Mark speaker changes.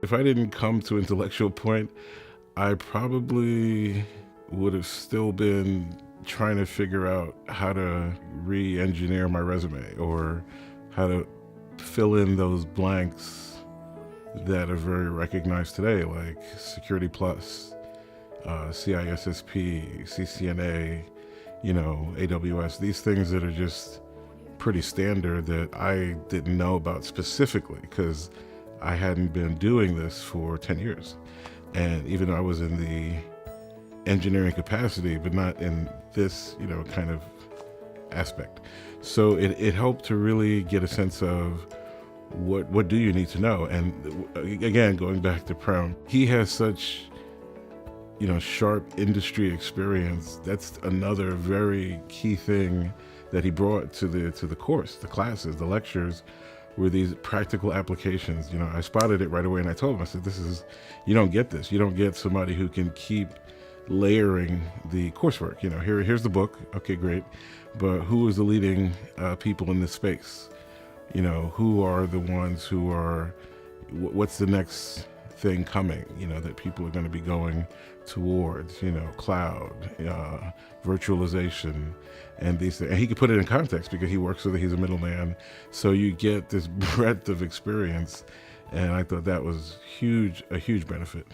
Speaker 1: If I didn't come to Intellectual Point, I probably would have still been trying to figure out how to re-engineer my resume or how to fill in those blanks that are very recognized today, like Security Plus, CISSP, CCNA, AWS, these things that are just pretty standard that I didn't know about specifically because I hadn't been doing this for 10 years. And even though I was in the engineering capacity, but not in this, kind of aspect. So it helped to really get a sense of what do you need to know. And again, going back to Prem, he has such sharp industry experience. That's another very key thing that he brought to the course, the classes, the lectures, were these practical applications. I spotted it right away and I told him, I said, you don't get this. You don't get somebody who can keep layering the coursework. Here's the book. Okay, great. But who is the leading people in this space? Who are the ones who are, what's the next thing coming, that people are going to be going towards, cloud, virtualization, and these things. And he could put it in context because he works with it, he's a middleman. So you get this breadth of experience. And I thought that was a huge benefit.